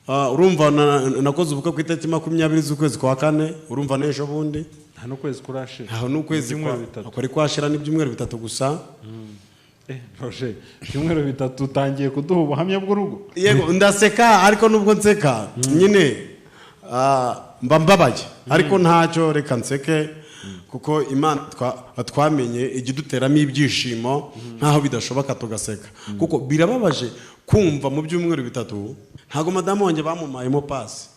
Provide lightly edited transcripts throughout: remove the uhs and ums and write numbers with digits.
urumva nakoze ubukwe ku itariki 20 z'ukwezi kwa kane, urumva n'ejo bundi nta n'ukwezi kurashira, aho n'ukwezi kwari kwashira n'ibyumweru bitatu gusa. Roger, ibyumweru bitatu utangiye kuduha ubuhamya bw'urugo. Yego ndaseka, ariko nubwo nseka nyine mba mbabaye, ariko ntacyo reka nseke kuko Imana twamenye igiduteramo ibyishimo nkaho bidashoboka tugaseka, kuko birababaje kumva mu byumweru bitatu ntago madamu wanjye bamumayemo pasi.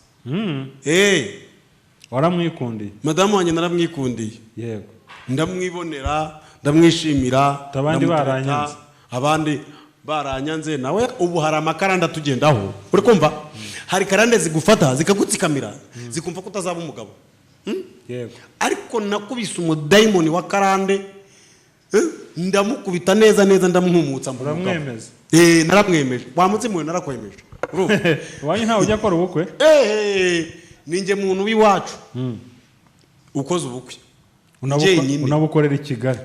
Waramwikundiye? Madamu wanjye naramwikundiye, yego, ndamwibonera, ndamwishimira, abandi baranyanze, abandi baranyanze nawe ubu hari amakaranda tugendaho, uri kumva hari karande zigufata zikagutsikamira zikumva ko utazaba umugabo. Yego, ariko nakubise umudayimoni wa karande, ndamukubita neza neza, ndamuhumutsa mu uramwemeza. Naramwemeje, wamutsemuye narakwemeje. Wanyu ntawe ujya akora ubukwe? Ninjye muntu w'iwacu ukoze ubukwe, unabukorera i Kigali.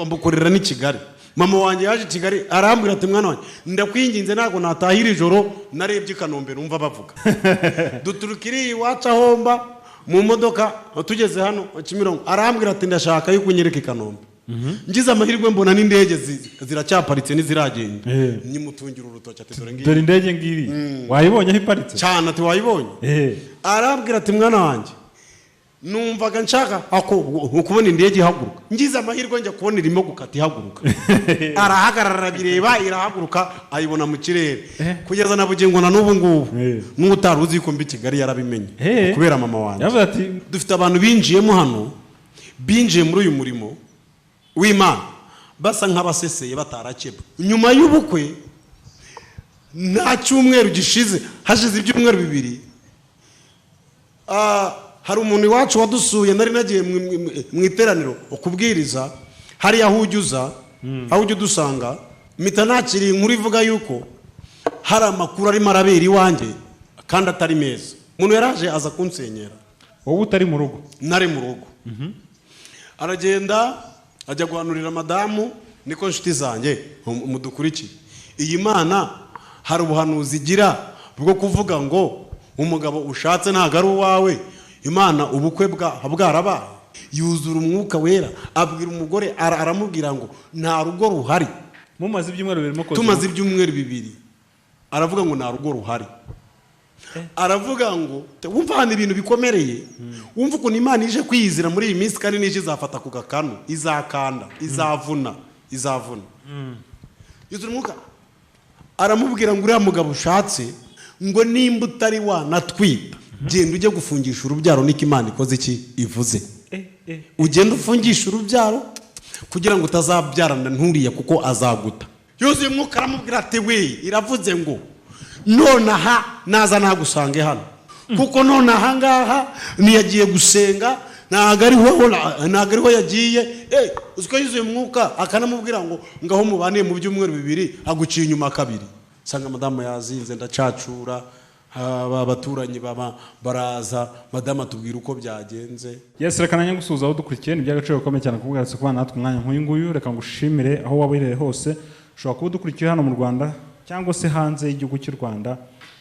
Mbukorera ni Kigali. Mama wanjye yaje Kigali arambwira ati mwana wanjye ndakwinginze ntago natahira ijoro narebye Kanombe numva bavuga. Duturukiri iwacu ahomba mu modoka, tugeze hano Kimironko arambwira ati ndashaka yuko unyereka Kanombe. Ngize amahirwe mbona n'indege ziracyaparitse n'iziragenda, nyimutungira urutoki ati dore ngiyi, dore indege ngiri wayibonye aho iparitse cyane, ati wayibonye. Arambwira ati mwana wanjye numvaga nshaka kubona indege ihaguruka, ngize amahirwe njya kubona irimo gukata ihaguruka. Arahagarara bireba irahaguruka ayibona mu kirere, kugeza na bugingo na n'ubu ngubu n'utari uzi ko mbi Kigali yarabimenye kubera mama wanjye. Yavuze ati dufite abantu binjiyemo hano, binjiye muri uyu murimo w'Imana basa nk'abaseseye batarakeba. Nyuma y'ubukwe nta cyumweru gishize, hashize ibyumweru bibiri, hari umuntu iwacu wadusuye, nari nagiye mu iteraniro ukubwiriza hariya aho ujya udusanga, mpita nakiriye inkuru ivuga yuko hari amakuru arimo arabera iwanjye kandi atari meza. Umuntu yaraje aza kunsenyera. Wowe utari mu rugo? Nari mu rugo. Aragenda ajya guhanurira madamu, niko nshuti zanjye mudukurikiye, iyi Mana hari ubuhanuzi igira bwo kuvuga ngo umugabo ushatse ntago ari uwawe. Imana ubukwe bwarabaye, yuzura umwuka wera, abwira umugore aramubwira ngo nta rugo ruhari. Mumaze ibyumweru bibiri mukoze? Tumaze ibyumweru bibiri. Aravuga ngo nta rugo ruhari. Aravuga ngo wumva hano ibintu bikomereye, wumva ukuntu Imana ije kwiyizira muri iyi minsi, kandi nije izafata ku gakanu, izakanda, izavuna. Yuzura umwuka aramubwira ngo uriya mugabo ushatse ngo nimba utari wanatwita genda ujye gufungisha urubyaro, niko Imana ikoze iki ivuze. Ugenda ufungisha urubyaro kugira ngo utazabyarana nturiya kuko azaguta. Yuzuye umwuka aramubwira ati we iravuze ngo nonaha naza nagusange hano, kuko nonaha ngaha niyagiye gusenga, ntago ariho yagiye. Uziko yuzuye umwuka akanamubwira ngo ngaho mubaniye mu byumweru bibiri, aguciye inyuma kabiri. Sanga madamu yazinze, ndacacura, abaturanyi baraza, madamu atubwira uko byagenze. Yes, reka nanjye gusuhuza aho dukurikiye, ni by'agaciro gakomeye cyane kuvuga ko kubana natwe umwanya nk'uyu nguyu. Reka ngushimire aho waba uherereye hose, ushobora kuba udukurikiye hano mu Rwanda cyangwa se hanze y'igihugu cy'u Rwanda.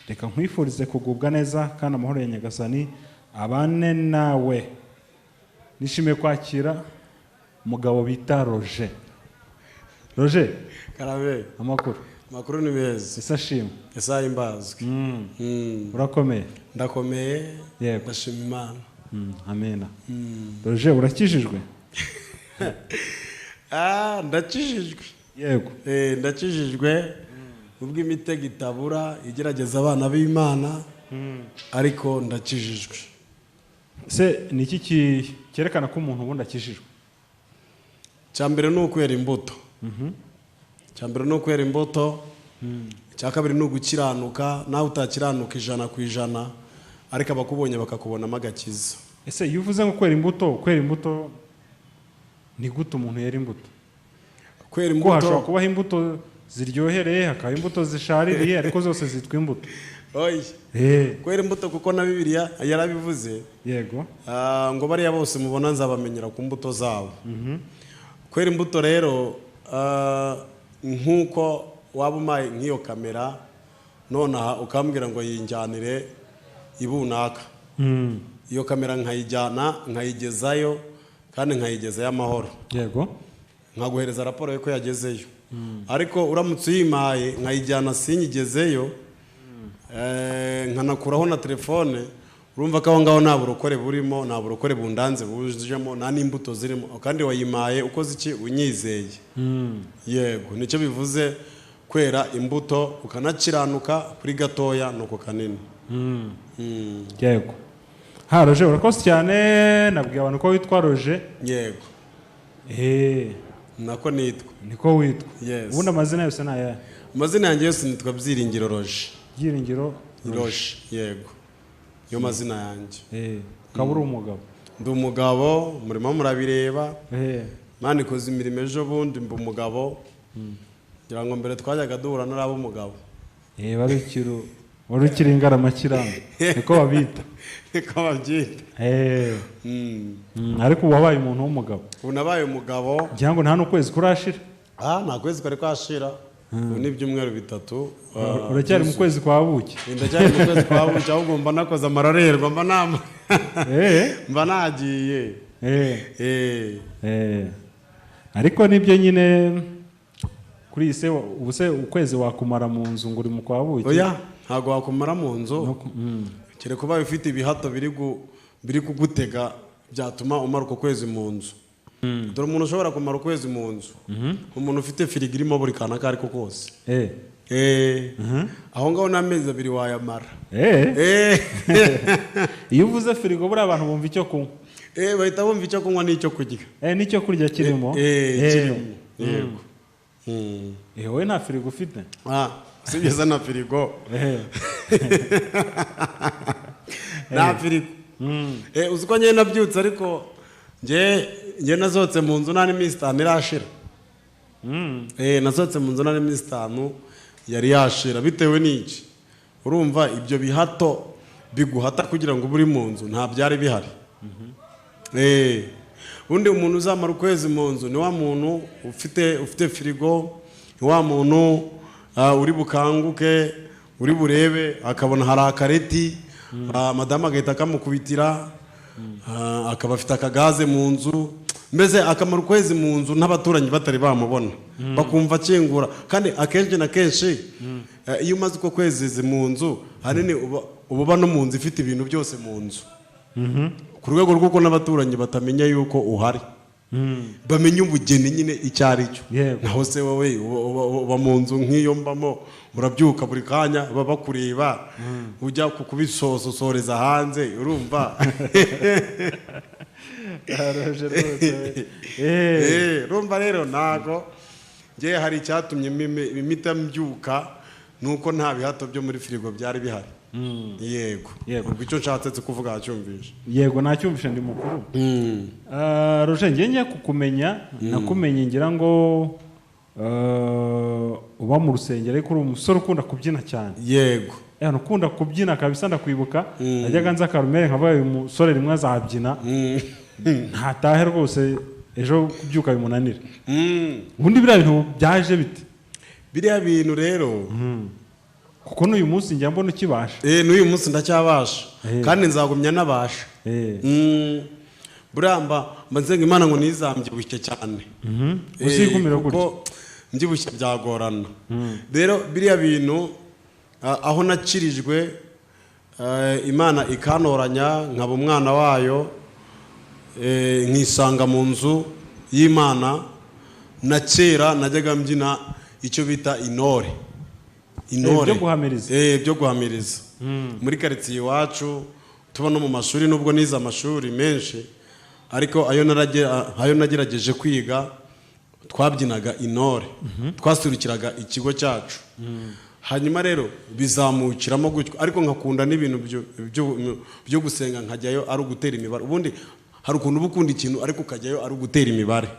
Reka nkwifurize kugubwa neza kandi amahoro ya Nyagasani abane nawe. Nishimiye kwakira umugabo bita Roger. Roger, Karabe, amakuru ni meza. Isashimwe. Esa imbazwe. Urakomeye? Ndakomeye, ndashima Imana. Amena. Roger, urakijijwe? Ndakijijwe. Yego. Ndakijijwe, ubwo imitego itabura igerageza abana b'Imana, ariko ndakijijwe. Se ni iki cyerekana ko umuntu ubundi akijijwe? Cyambere ni ukwera imbuto. Cyambere ni ukwera imbuto. Cyakabiri ni ugukiranuka, nawe utakiranuka 100%, ariko abakubonye bakakubonamo agakiza. Ese iyo uvuze ngo kwera imbuto ni gute umuntu yera imbuto? Kwera imbuto, ko hashobora kubaho imbuto ziryohereye, hakaba imbuto zishaririye, ariko zose zitwa imbuto. Kwera imbuto kuko na Bibiliya yarabivuze. Yego. Ngo bariya bose mubona nzabamenyera ku mbuto zabo. Kwera imbuto rero, nkuko waba umaye nk'iyo kamera none aha ukambwira ngo yinjyanire ibunaka iyo kamera nkayijyana nkayigezayo kandi nkayigezayo amahoro yego nkaguhereza raporo yuko yagezeyo ariko uramutse uyimaye nkayijyana sinyigezeyo nkanakuraho na telefone urumva ko aho ngaho nta burokore burimo nta burokore bundanze bujemo nta n'imbuto zirimo kandi wayimaye ukoze iki unyizeye yego nicyo bivuze kwera imbuto ukanakiranuka kuri gatoya nuko kanini yego Roger urakoze cyane nabwiye abantu ko witwa Roger yego nako nitwa niko witwa yes ubundi amazina yose ni ayahe amazina yanjye yose nitwa Byiringiro Roger Byiringiro Roger yego niyo mazina yanjye ukaba uri umugabo ndi umugabo murimo murabireba Imana ikoze imirimo ejo bundi mba umugabo ngira ngo mbere twajyaga duhura n'abo umugabo wari ukiri ingaramakiramba niko babita niko babyita ariko ubu wabaye umuntu w'umugabo ubu nabaye umugabo ngira ngo nta n'ukwezi kurashira nta kwezi kari kwashira ubu ni ibyumweru 3 uracyari mu kwezi kwa buki ndacyari mu kwezi kwa buki ahubwo mba nakoze amarorerwa mba nagiye ariko nibyo nyine kuri iyi se ubu se ukwezi wakumara mu nzu ngo uri mu kwa buki oya ntabwo wakumara mu nzu kere kuba ufite ibihato biri kugutega byatuma umara uko kwezi mu nzu dore umuntu ushobora kumara ukwezi mu nzu umuntu ufite firigo irimo buri kantu ako ariko kose aho ngaho n'amezi 2 wayamara iyo uvuze firigo buriya abantu bumva icyo kunywa bahita bumva icyo kunywa n'icyo kurya n'icyo kurya kirimo yego wowe nta firigo ufite sibyiza na firigo nta firigo uzi ko njye nabyutse ariko njye nazotse mu nzu nta n'iminsi 5 irashira nazotse mu nzu nta n'iminsi 5 yari yashira bitewe n'iki urumva ibyo bihato biguhata kugira ngo uri mu nzu nta byari bihari undi umuntu uzamara ukwezi mu nzu ni wa muntu ufite firigo ni wa muntu uri bukanguke uri burebe akabona hari akareti madamu agahita akamukubitira akaba afite akagaze mu nzu mbese akamara ukwezi mu nzu n'abaturanyi batari bamubona bakumva akingura kandi akenshi na kenshi iyo umaze uko kwezi mu nzu hanini uba no mu nzu ifite ibintu byose mu nzu ku rwego rw'uko n'abaturanyi batamenya yuko uhari bamenye ubugeni nyine icyo ari cyo naho se wowe uba mu nzu nk'iyo mbamo urabyuka buri kanya baba bakureba ujya kubisosoreza hanze urumva urumva rero ntago ngewe hari icyatumye imita mbyuka nuko nta bihato byo muri firigo byari bihari yego ubwo icyo nshatse kuvuga hacyumvisha yego nacyumvisha ndi mukuru Roger ngiye kukumenya nakumenye ngira ngo uba mu rusengero ariko uri umusore ukunda kubyina cyane yego ukunda kubyina kabisa ndakwibuka najyaga nza Karumeli nkabaye umusore rimwe azabyina ntatahe rwose ejo kubyuka bimunanira ubundi biriya bintu byaje bite biriya bintu rero kuko n'uyu munsi njya mbona ukibasha n'uyu munsi ndacyabasha kandi nzagumya nabasha buramba mbanzenga Imana ngo nizambyibushye cyane uzigumira gutya kuko mbyibushye byagorana rero biriya bintu aho nakirijwe Imana ikanoranya nkaba umwana wayo nkisanga mu nzu y'Imana na kera najyaga mbyina icyo bita intore byo guhamiriza muri karitsiye iwacu tuba no mu mashuri nubwo nize amashuri menshi ariko ayo nagerageje kwiga twabyinaga intore twasurukiraga ikigo cyacu hanyuma rero bizamukiramo gutyo ariko nkakunda n'ibintu byo gusenga nkajyayo ari ugutera imibare ubundi hari ukuntu uba ukunda ikintu ariko ukajyayo ari ugutera imibare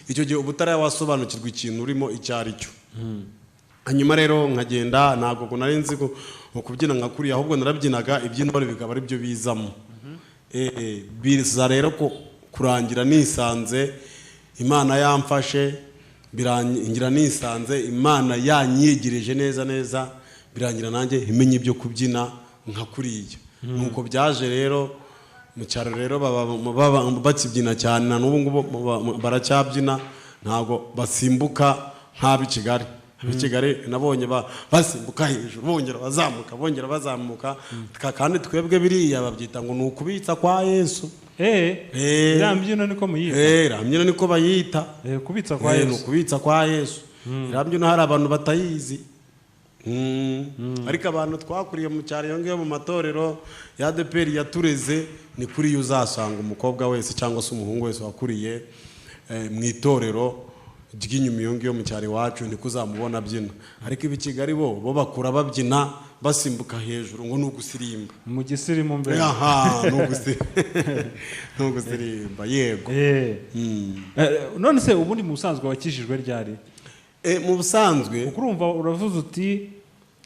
icyo gihe uba utarawasobanukirwa ikintu urimo icyo ari cyo hanyuma rero nkagenda ntabwo nari nzi kubyina nka kuriya ahubwo narabyinaga iby'intore bikaba ari byo bizamo biza rero ko kurangira nisanze Imana yamfashe birangira nisanze Imana yanyegereje neza birangira nanjye imenye ibyo kubyina nka kuriya nuko byaje rero mu cyaro rero baba bakibyina cyane na n'ubu ngubu baracyabyina ntabwo basimbuka nk'ab'i Kigali. Ab'i Kigali nabonye basimbuka hejuru bongera bazamuka kandi twebwe biriya babyita ngo ni ukubitsa kwa Yesu. iriya mbyino niko muyita? Iriya mbyino niko bayita, kubitsa kwa Yesu. ni ukubitsa kwa Yesu. Iriya mbyino hari abantu batayizi. Ariko abantu twakuriye mu cyaro iyo ngiyo mu matorero ya ADEPR yatureze, ni kuri yo uzasanga umukobwa wese cyangwa se umuhungu wese wakuriye mu itorero ry'inyuma iyo ngiyo mu cyaro iwacu niko uzamubona abyina. Ariko ibi Kigali bo bakura babyina basimbuka hejuru ngo ni ugusirimba mu gisirimu mbere. Ni ugusirimba yego. None se ubundi mu busanzwe wakijijwe ryari? Mu busanzwe urumva uravuze uti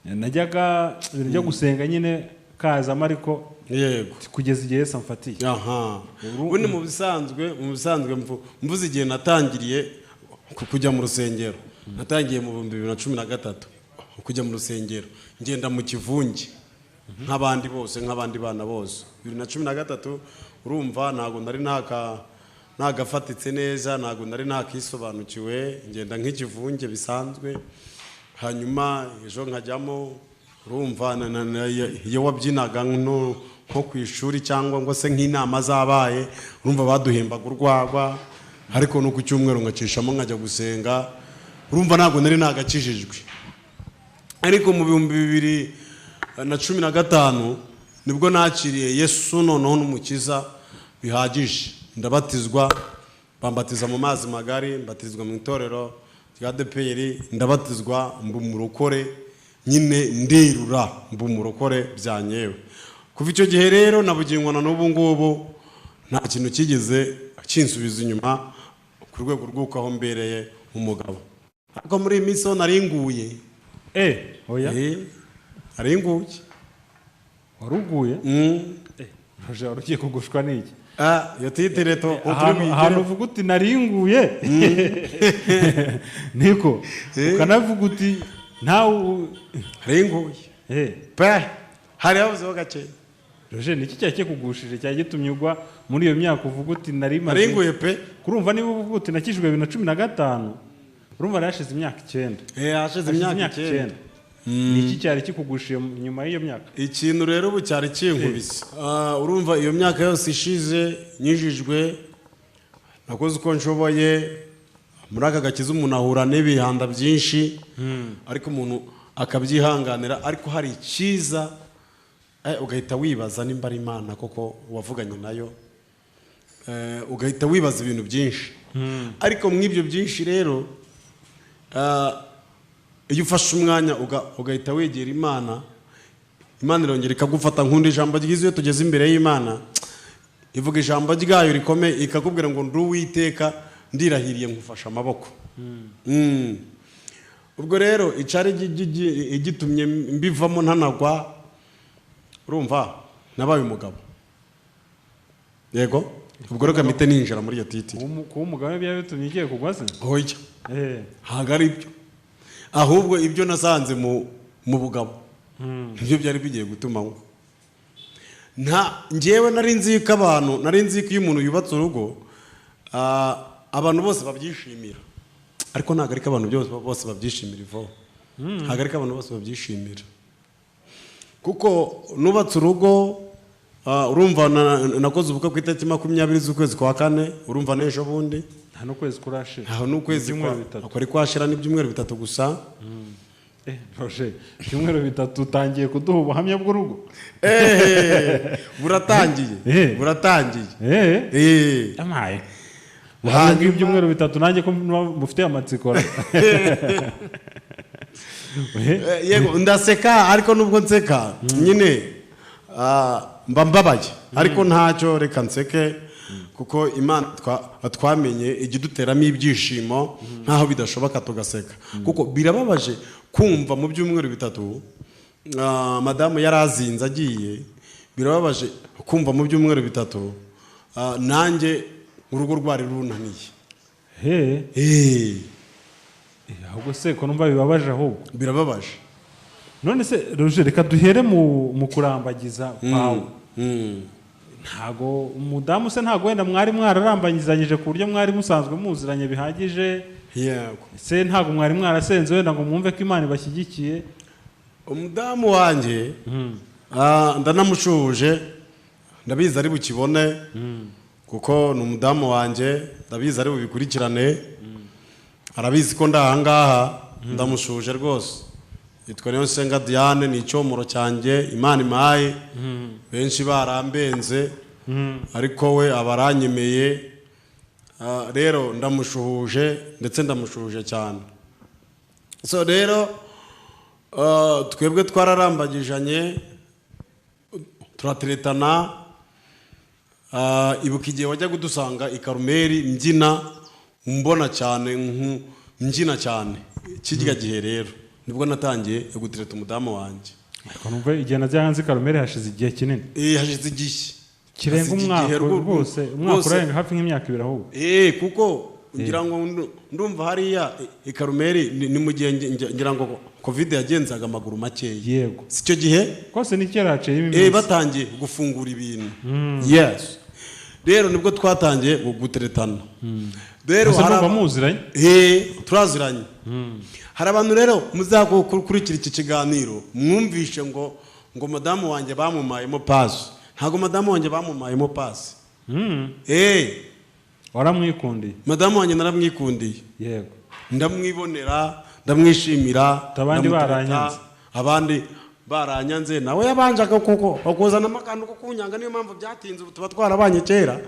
najyaga ibintu byo gusenga nyine kazamo ariko yego kugeza igihe Yesu amfatiye. Ubundi mu bisanzwe mvuze igihe natangiriye kujya mu rusengero. Natangiye mu 2013 kujya mu rusengero, ngenda mu kivunge nk'abandi bana bose. 2013 urumva ntago nari nagafatitse neza, ntago nari nakisobanukiwe, ngenda nk'ikivunge bisanzwe. Hanyuma ejo nkajyamo, urumva iyo wabyinaga nko ku ishuri cyangwa ngo se nk'inama zabaye, urumva baduhembaga urwagwa, ariko no ku cyumweru ngacishamo nkajya gusenga. Urumva ntago nari nagakijijwe. Ariko mu 2015 nibwo nakiriye Yesu noneho n'umukiza bihagije, ndabatizwa, bambatiza mu mazi magari, mbatizwa mu itorero rya ADEPR, ndabatizwa mbu murokore, nyine ndirura mbu murokore byanyewe. Kuva icyo gihe rero nabugingwa na n'ubu ngubu nta kintu kigeze kinsubiza inyuma ku rwego rw'uko aho mbereye umugabo. Ariko muri iyi minsi ho naringuye. Oya naringuye. Waruguye? Roje warugiye kugushwa n'iki? Iyo titire to ahantu uvuga uti naringuye niko ukanavuga uti ntawe naringuye pe hari habuzeho gake. Roje niki cyake kugushije cyari gitumye ugwa muri iyo myaka uvuga uti naringuye pe? Kurumva niba uvuga uti nakijwe 2015 urumva yarashize imyaka 9. Hashize imyaka 9. Niki cyari kikugushiye nyuma y'iyo myaka? Ikintu rero ubu cyari kinkubise. Urumva iyo myaka yose ishize nyijijwe, nakoze uko nshoboye. Muri aka gakiza umuntu ahura n'ibihanda byinshi, ariko umuntu akabyihanganira. Ariko hari icyiza ugahita wibaza nimba ari Imana koko wavuganye nayo, ugahita wibaza ibintu byinshi. Ariko mw'ibyo byinshi rero iyo ufashe umwanya ugahita wegera Imana, Imana irongera ikagufata nk'undi ijambo ryiza. Iyo tugeze imbere y'Imana ivuga ijambo ryayo rikomeye, ikakubwira ngo ndi Uwiteka ndirahiriye nkufasha amaboko. Ubwo rero icari igitumye mbivamo ntanagwa, urumva nabaye umugabo. Yego, ubwo rero kamite ninjira muri iyo titi. Kuba umugabo byari bitumye igiye kugwa se? Hoya. Ntabwo ari ibyo, ahubwo ibyo nasanze mu bugabo nibyo byari bigiye gutuma ngo njyewe nari nzi ko iyo umuntu yubatse urugo abantu bose babyishimira, ariko ntabwo ariko abantu bose babyishimira ivo. Ntabwo ariko abantu bose babyishimira, kuko nubatse urugo, urumva nakoze ubukwe ku itariki 20 z'ukwezi kwa 4, urumva n'ejo bundi nta n'ukwezi kurashira. Aho n'ukwezi kwari kwashira n'ibyumweru 3 gusa. Roje ibyumweru 3 utangiye kuduha ubuhamya bw'urugo? buratangiye. Amaye ubuhamya bw'ibyumweru 3 nanjye ko mufite amatsiko. Yego ndaseka, ariko nubwo nseka nyine mba mbabaye, ariko ntacyo reka nseke, kuko Imana twamenye igiduteramo ibyishimo nkaho bidashoboka tugaseka. Kuko birababaje kumva mu byumweru 3 madamu yarazinze agiye, birababaje kumva mu byumweru 3 nanjye urugo rwari runaniye. Ahubwo se ko numva bibabaje? Ahubwo birababaje none se Roger reka duhere mu kurambagiza kwawe ntago umudamu se ntago wenda mwari mwararambagizanyije ku buryo mwari musanzwe muziranye bihagije yego se ntago mwari mwarasenze wenda ngo mwumve ko Imana ibashyigikiye umudamu wanjye ndanamushuje ndabizi ari bukibone kuko ni umudamu wanjye ndabizi ari bubikurikirane arabizi ko ndahangaha ndamushuje rwose yitwa Niyonsenga Diane ni icyomoro cyanjye Imana impaye benshi barambenze ariko we abaranyemeye rero ndamushuhuje ndetse ndamushuhuje cyane so rero twebwe twararambagijanye turateretana ibuka igihe wajya kudusanga i Karumeli mbyina mbona cyane mbyina cyane kijya gihe rero nibwo natangiye gutereta umudamu wanjye ariko numva igihe najya hanze Karumeli hashize igihe kinini hashize igihe kirenga umwaka rwose umwaka urenga hafi nk'imyaka 2 ahubwo kuko ngira ngo ndumva hariya i Karumeli ni mu gihe ngira ngo covid yagenzaga amaguru make yego sicyo gihe kose ni kera haciye iminsi batangiye gufungura ibintu yes rero nibwo twatangiye guteretana rero haraba muziranye turaziranye hari abantu rero muzakurikira iki kiganiro mwumvishe ngo madamu wanjye bamumayemo pasi ntago madamu wanjye bamumayemo pasi waramwikundiye madamu wanjye naramwikundiye yego ndamwibonera ndamwishimira abandi baranyanze abandi baranyanze nawe yabanjaga kuko bakuzanamo akantu ko kunyanga niyo mpamvu byatinze tuba twarabanye kera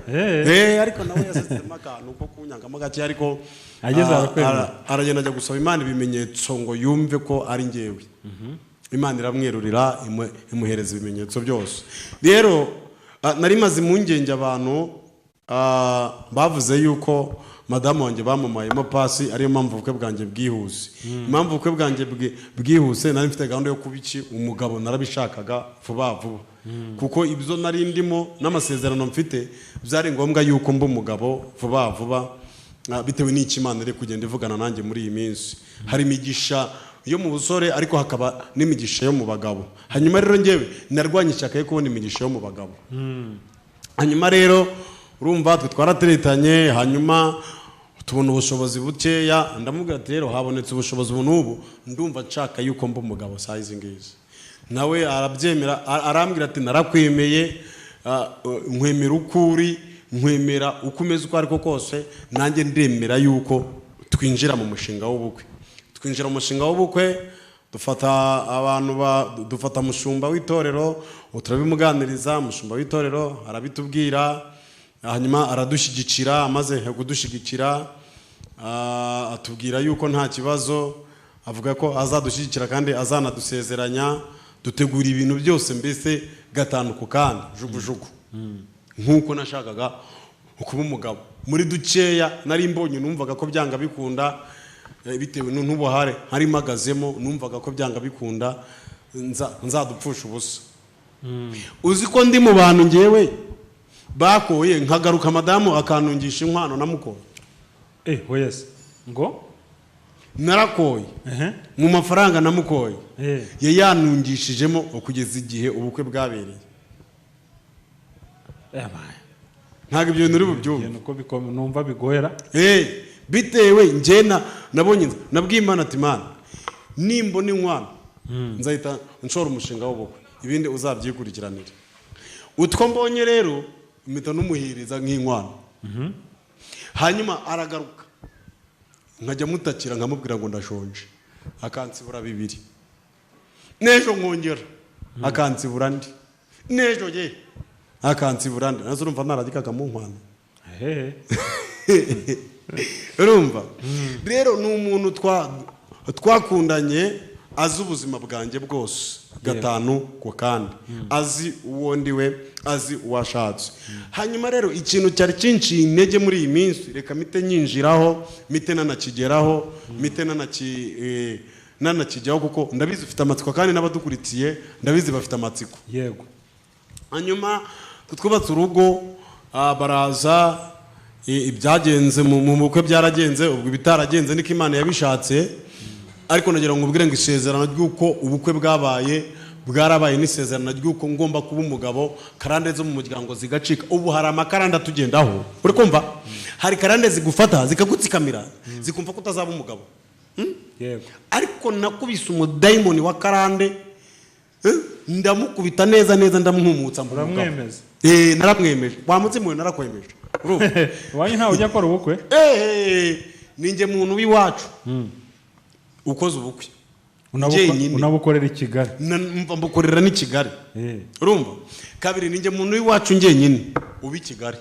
ariko nawe yasizemo akantu ko kunyangamo gake ariko aragenda ajya gusaba Imana ibimenyetso ngo yumve ko ari njyewe Imana iramwerurira imuhereza ibimenyetso byose rero nari maze impungenge abantu bavuze yuko madamu wanjye bamumayemo pasi ariyo mpamvu ubukwe bwanjye bwihuse impamvu ubukwe bwanjye bwihuse nari mfite gahunda yo kuba umugabo narabishakaga vuba kuko ibyo nari ndimo n'amasezerano mfite byari ngombwa yuko mba umugabo vuba bitewe n'iki Imana iri kugenda ivugana nanjye muri iyi minsi hari imigisha yo mu busore ariko hakaba n'imigisha yo mu bagabo hanyuma rero njyewe narwanye ishyaka yo kubona imigisha yo mu bagabo hanyuma rero urumva twe twarateretanye hanyuma tubona ubushobozi bukeya ndamubwira ati rero habonetse ubushobozi n'ubu ndumva nshaka yuko mba umugabo size ngizi nawe arabyemera arambwira ati narakwemeye nkwemera ukuri nkwemera uko umeze uko ariko kose nanjye ndemera yuko twinjira mu mushinga w'ubukwe twinjira mu mushinga w'ubukwe dufata abantu dufata mushumba w'itorero turabimuganiriza mushumba w'itorero arabitubwira hanyuma aradushyigikira amaze kudushyigikira atubwira yuko nta kibazo avuga ko azadushyigikira kandi azanadusezeranya dutegura ibintu byose mbese gatanu ku kandi jugujugu nk'uko nashakaga kuba umugabo muri dukeya nari mbonye numvaga ko byanga bikunda bitewe n'ubuhare hari magazemo numvaga ko byanga bikunda nzadupfusha ubusa uzi ko ndi mu bantu ngewe bakoye nkagaruka madamu akantungisha inkwano namukoye wese ngo narakoye mu mafaranga namukoye yanungishijemo kugeza igihe ubukwe bwabereye ntabwo ibyo bintu uri bubyumve nuko numva bigoyera bitewe njye nabonye nabwiye Imana ati Imana nimbona inkwano nzahita nshora umushinga w'ubukwe ibindi uzabyikurikiranira utwo mbonye rero mpita n'umuhiriza nk'inkwano hanyuma aragaruka nkajya mutakira nkamubwira ngo ndashonje akansibura 2 n'ejo nkongera akansibura ndi n'ejo ye akansibura ndi nazo urumva naragikaga mu nkwano urumva rero ni umuntu twakundanye azi ubuzima bwanjye bwose gatanu ku kandi azi uwo ndiwe azi uwashatse hanyuma rero ikintu cyari cinciye intege muri iyi minsi reka mite nyinjiraho mite nanakigeraho mite nanakijyaho kuko ndabizi ufite amatsiko kandi n'abadukurikiye ndabizi bafite amatsiko yego hanyuma twubatse urugo baraza ibyagenze mu bukwe byaragenze ubwo bitaragenze niko Imana yabishatse ariko nagira ngo ubwire ngo isezerano ry'uko ubukwe bwarabaye n'isezerano ry'uko ngomba kuba umugabo, karande zo mu muryango zigacika. Ubu hari amakarande atugendaho, uri kumva? Hari karande zigufata zikagutsikamira zikumva ko utazaba umugabo. Yego. Ariko nakubise umudayimoni wa karande, ndamukubita neza ndamuhumutsa mu uramwemeza. Naramwemeje. Wamutse mwe narakwemeje. Wanyu ntawe ujya akora ubukwe? Ninjye muntu w'iwacu ukoze ubukwe. Unabukorera i Kigali? Mbukorera ni Kigali. Urumva? Kabiri ninjye muntu w'iwacu njyenyine ubi Kigali.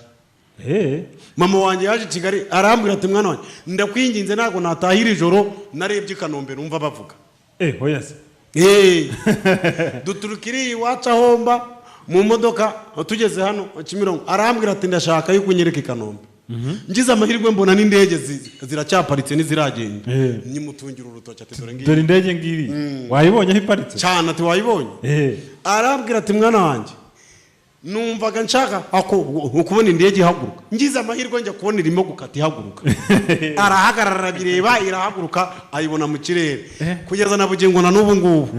Mama wanjye yaje Kigali arambwira ati mwana wanjye ndakwinginze ntago natahira ijoro narebye Kanombe numva bavuga. Hoya se. Duturukiri iwacu ahomba mu modoka tugeze hano Kimironko arambwira ati ndashaka yuko unyereka Kanombe. Ngize amahirwe mbona n'indege ziracyaparitse n'iziragenda. Nyimutungira urutoki ati dore ngiyi. Dore indege ngiri. Wayibonye aho iparitse? Cyane ati wayibonye. Arambwira ati mwana wanjye numvaga nshaka ukubona indege ihaguruka. Ngize amahirwe njya kubona irimo gukata ihaguruka. Arahagarara bireba irahaguruka ayibona mu kirere. Kugeza na bugingo na n'ubu ngubu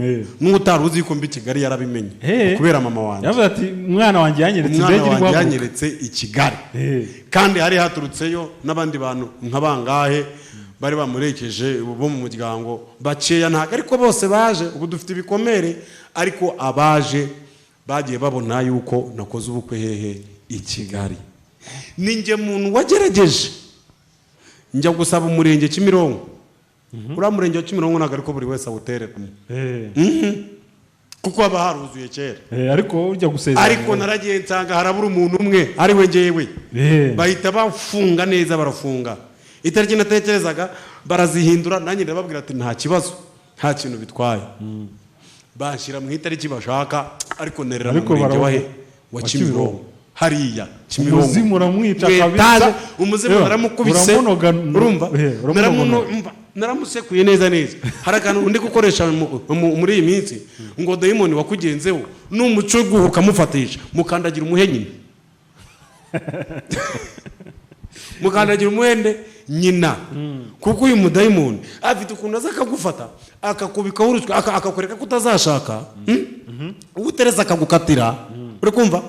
n'utaruzi ko mbi Kigali yarabimenye kubera mama wanjye. Yavuze ati mwana wanjye yanyeretse indege iri guhaguruka. Yanyeretse i Kigali. Kandi hari haturutseyo n'abandi bantu nkabangahe bari bamurekeje bo mu muryango bakeya, ntago ariko bose baje. Ubu dufite ibikomere ariko abaje bagiye babona yuko nakoze ubukwe hehe i Kigali. Ninjye muntu wagerageje njya gusaba umurenge Kimironko. Ura murenge wa Kimironko ntago ariko buri wese awutereramo. Kuko aba haruzuye kera. Ariko ujya gusezerana. Ariko naragiye nsanga harabura umuntu umwe ari we ngewe. Bahita bafunga neza barafunga. Itariki natekerezaga barazihindura nanjye ndababwira ati nta kibazo nta kintu bitwaye. Bashyira mu itariki bashaka ariko nerera mu murenge wa Kimironko. Hariya Kimironko. Umuzimu uramwica kabisa. Umuzimu naramukubise. Urumva? Naramusekuye neza. Hari akantu undi gukoresha muri iyi minsi ngo dayimoni wakugenzeho n'umuco guhuka mufatisha mukandagira umuhenyi. Mukandagira umuhende nyina. Kuko uyu mudayimoni afite ukuntu aza akagufata akakubikaho urusyo akakureka kutazashaka. Utereza akagukatira. Uri kumva?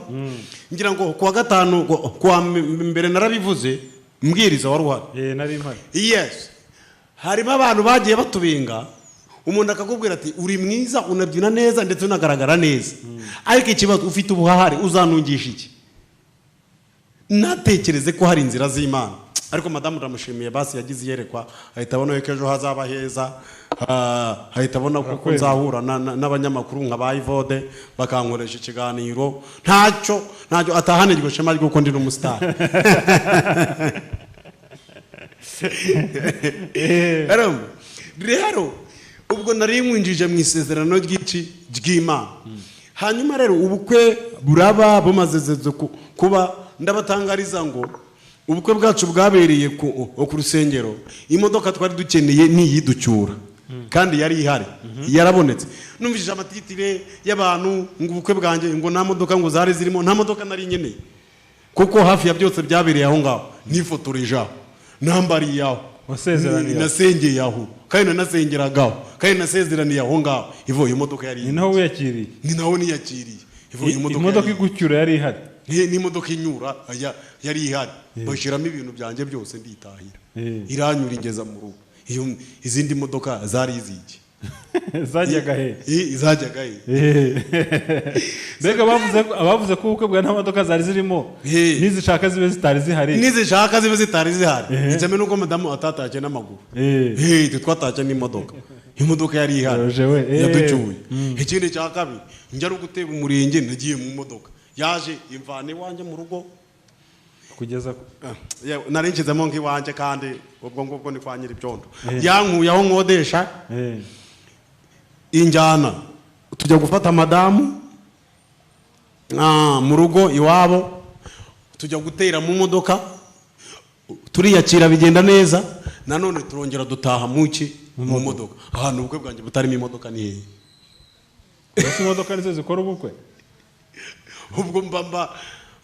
Ngira ngo kuwa gatanu kuwa mbere narabivuze mbwiriza wari uhari. Nari mpari. Yes. Harimo abantu bagiye batubinga umuntu akakubwira ati uri mwiza unabyina neza ndetse unagaragara neza. Ariko ikibazo ufite ubuhahari uzanungisha iki? Natekereze ko hari inzira z'Imana. Ariko madamu ndamushimiye basi yagize yerekwa ahita abona ko ejo hazaba heza. Ahita abona ko nzahura n'abanyamakuru nka bayivode bakankoresha ikiganiro. Ntacyo atahanirwa shema ry'uko ndi n'umustar. Rero ubwo nari mwinjije mu isezerano ry'Imana. Hanyuma rero ubukwe buraba bumaze kuba ndabatangariza ngo ubukwe bwacu bwabereye ku rusengero. Imodoka twari dukeneye niyiducyura kandi yari ihari yarabonetse. Numvise amatitire y'abantu ngo ubukwe bwanjye ngo nta modoka ngo zari zirimo. Nta modoka nari nkeneye kuko hafi ya byose byabereye aho ngaho. Nifotoreje aho nambariye aho nasengeye aho kandi nasengeragaho kandi nasezeraniye aho ngaho. Ivuye imodoka yari ni naho wiyakiriye. Ni naho niyakiriye. Ivuye imodoka igucyura yari ihari. Ni imodoka inyura yari ihari. Bashiramo ibintu byanjye byose nditahira. Iranyura ingeza mu rugo. Izindi modoka zari iziki zajyaga he? Zajyaga he? Mbega abavuze ko ubukwe bwa nta modoka zari zirimo nizishaka zibe zitari zihari. Nizishaka zibe zitari zihari. Icame nuko madamu atatake n'amaguru. Twatake n'imodoka. Imodoka yari ihari yaducyuye. Ikindi cya kabiri njya no guteba umurenge nagiye mu modoka yaje imvane wanjye mu rugo kugeza narinshizemo nk'iwanjye kandi ubwo ngubwo ni kwa Nyiribyondo. Yankuye aho nkodesha injyana tujya gufata madamu mu rugo iwabo tujya gutera mu modoka turiyakira bigenda neza. Nanone turongera dutaha mu modoka. Ahantu ubukwe bwanjye butarimo imodoka ni hehe? Ese imodoka nizo zikora ubukwe? Ubwo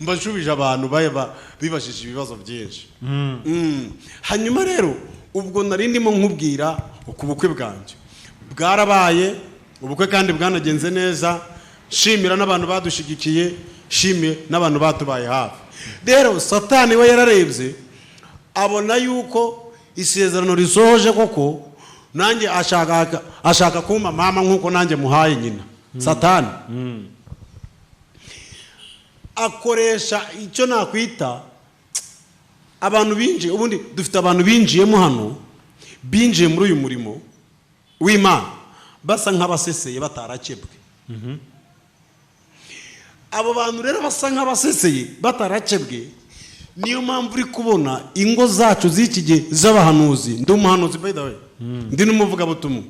mbashubije abantu bibashije ibibazo byinshi. Hanyuma rero ubwo nari ndimo nkubwira ku bukwe bwanjye bwarabaye ubukwe kandi bwanagenze neza. Shimira n'abantu badushigikiye, shimye n'abantu batubaye hafi. Rero Satani we yararebye abona yuko isezerano risohoje koko, nanjye ashaka kumpa mama nk'uko nanjye muhaye nyina. Satani akoresha icyo nakwita abantu binjiye. Ubundi dufite abantu binjiyemo hano, binjiye muri uyu murimo w'Imana basa nk'abaseseye batarakebwe. Abo bantu rero basa nk'abaseseye batarakebwe, niyo mpamvu uri kubona ingo zacu z'iki gihe z'abahanuzi. Ndi umuhanuzi by the way, ndi n'umuvugabutumwa.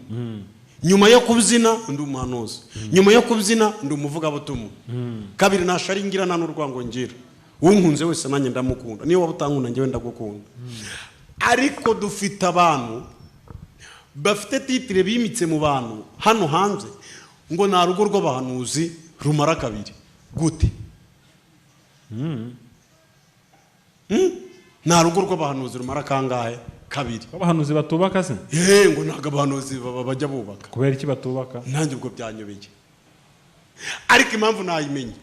Nyuma yo kubyina ndi umuhanuzi, nyuma yo kubyina ndi umuvugabutumwa. Kabiri nasharingirana n'urwango ngira, unkunze wese nanjye ndamukunda, niyo waba utankunda njyewe ndagukunda. Ariko dufite abantu bafite titire bimitse mu bantu hano hanze ngo nta rugo rw'abahanuzi rumara kabiri. Gute? Nta rugo rw'abahanuzi rumara kangahe? Kabiri. Abahanuzi batubaka se? Ngo ntago abahanuzi bajya bubaka. Kubera iki batubaka? Nanjye ubwo byanyobeye. Ariko impamvu nayimenye,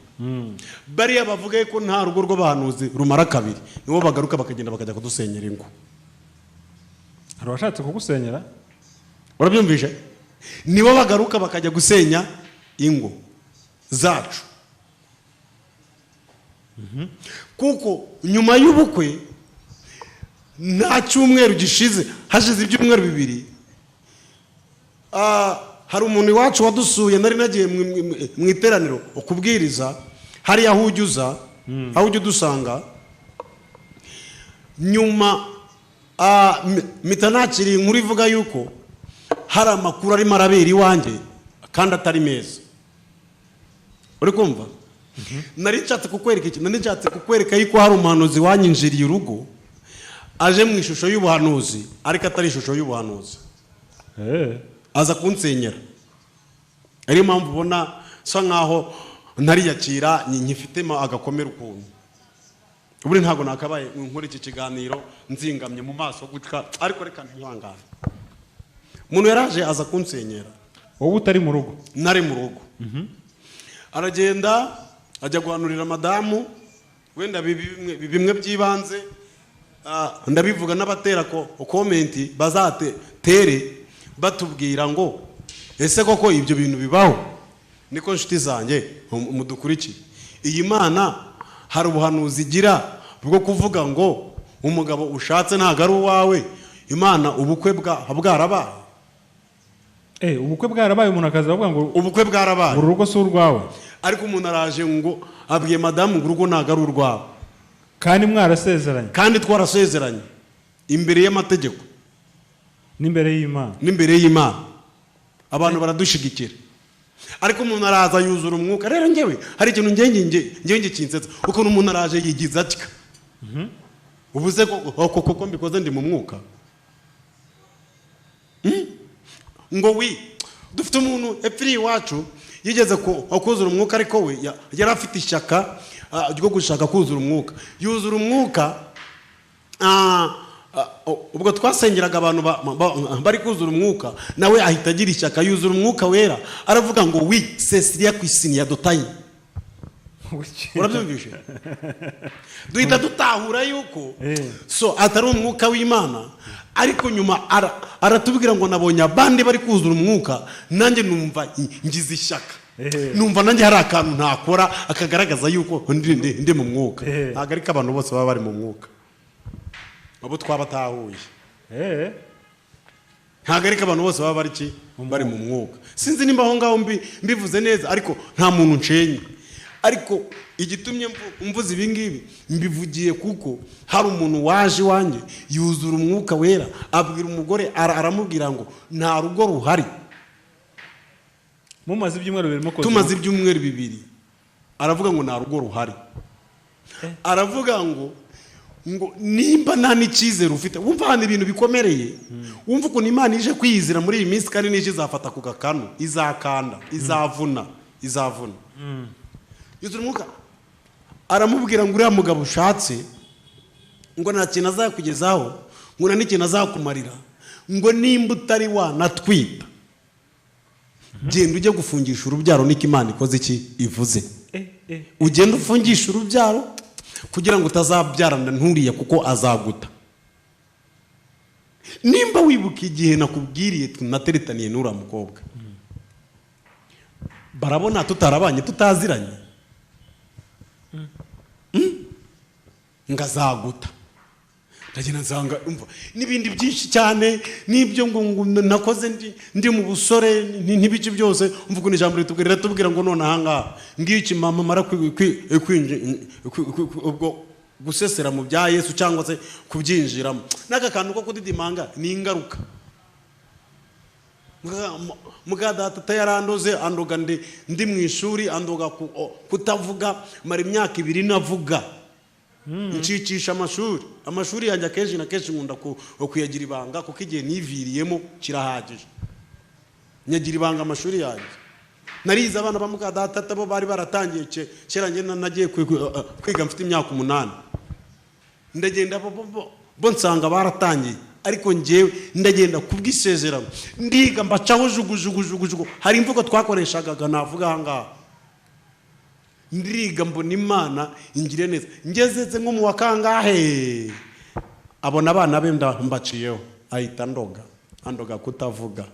bariya bavuga ko nta rugo rw'abahanuzi rumara kabiri, nibo bagaruka bakagenda bakajya kudusenyera ingo. Hari washatse kugusenyera? Urabyumvishe? Nibo bagaruka bakajya gusenya ingo zacu. Kuko nyuma y'ubukwe nta cyumweru gishize, hashize ibyumweru bibiri, hari umuntu iwacu wadusuye, nari nagiye mu iteraniro ukubwiriza hariya aho ujya udusanga. Nyuma mpita nakiriye inkuru ivuga yuko hari amakuru arimo arabera iwanjye kandi atari meza. Uri kumva? Nari nshatse kukwereka iki? Nari nshatse kukwereka yuko hari umuhanuzi wanyinjiriye urugo, aje mu ishusho y'ubuhanuzi ariko atari ishusho y'ubuhanuzi. Aza kunsenyera. Ariyo mpamvu ubona sa nkaho ntariyakira, nyifitemo agakomera ukuntu. Ubundi ntago nakabaye nkora iki kiganiro nzingamye mu maso gutya, ariko reka ntihangane. Umuntu yaraje aza kunsenyera. Wowe utari mu rugo? Nari mu rugo. Aragenda ajya guhanurira madamu, wenda bimwe by'ibanze ndabivuga n'abatera komenti bazatere batubwira ngo ese koko ibyo bintu bibaho. Niko nshuti zanjye mudukurikiye, iyi Mana hari ubuhanuzi igira bwo kuvuga ngo umugabo ushatse ntago ari uwawe. Imana ubukwe bwarabaye. Ubukwe bwarabaye, umuntu akaza avuga ngo ubukwe bwarabaye, uru rugo si urwawe. Ariko umuntu araje ngo abwiye madamu ngo urugo ntago ari urwawe, kandi mwarasezeranye. Kandi twarasezeranye imbere y'amategeko n'imbere y'Imana. N'imbere y'Imana abantu baradushigikira. Ariko umuntu araza yuzura umwuka. Rero njyewe hari ikintu njye kinsetsa, ukuntu umuntu araje yigiza atya. Ubuze koko mbikoze ndi mu mwuka. Ngo dufite umuntu epfiri iwacu yigeze kuzura umwuka, ariko we yari afite ishyaka ryo gushaka kuzura umwuka. Yuzura umwuka, ubwo twasengeraga abantu bari kuzura umwuka, nawe ahita agira ishyaka yuzura umwuka wera, aravuga ngo sesiria kwisini ya dotayi. Urabyumvishe? Duhita dutahura yuko so atari umwuka w'Imana. Ariko nyuma aratubwira ngo nabonye abandi bari kuzura umwuka, nanjye numva ngize ishyaka. Numva nanjye hari akantu ntakora akagaragaza yuko ndi mu mwuka. Ntabwo ariko abantu bose baba bari mu mwuka, abo twabatahuye. Ntabwo ariko abantu bose baba bari mu mwuka. Sinzi nimba aho ngaho mbivuze neza, ariko nta muntu nshenye. Ariko igitumye mvuze ibi ngibi mbivugiye kuko hari umuntu waje wanjye yuzura umwuka wera, abwira umugore aramubwira ngo nta rugo ruhari. Mumaze ibyumweru bibiri mukoze. Tumaze ibyumweru bibiri. Aravuga ngo nta rugo ruhari. Aravuga ngo nimba nta n'icyizere ufite. Wumva hano ibintu bikomereye. Wumva ukuntu Imana ije kwiyizira muri iyi minsi, kandi n'ije izafata ku gakanu, izakanda, izavuna. Yuzura umwuka aramubwira ngo uriya mugabo ushatse ngo nta kintu azakugezaho, ngo nta n'ikintu azakumarira, ngo nimba utari wanatwita genda ujye gufungisha urubyaro niko Imana ikoze iki ivuze. Ugenda ufungisha urubyaro kugira ngo utazabyarana nturiya kuko azaguta. Nimba wibuka igihe nakubwiriye tunateretaniye n'ura mukobwa, barabona tutarabanye tutaziranye, ngazaguta. Ndagenda nsanga umva n'ibindi byinshi cyane n'ibyo ngo nakoze ndi mu busore n'ibiki byose, umva ko ijambo ritubwira ngo none ahanga ngiki mama mara ubwo gusesera mu bya Yesu cyangwa se kubyinjiramo n'aka kantu ko kudidimanga ni ingaruka. Muga data yarandoze andoga ndi mu ishuri andoga kutavuga mara imyaka 2 navuga ncicisha amashuri yanjye akenshi na kenshi nkunda kuyagira ibanga kuko igihe niviriyemo kirahagije. Nyagira ibanga amashuri yanjye narize abana bamuka data bo bari baratangiye kera nge nagiye kwiga mfite imyaka 8 ndagenda bo nsanga baratangiye ariko ngewe ndagenda kubwisezerano ndiga mbacaho jugujugu. Hari imvugo twakoreshaga navuga hanga ndiga mbona Imana ingire neza ngezeze nko mu wakangahe abona abana be mbaciyeho ahita andoga kutavuga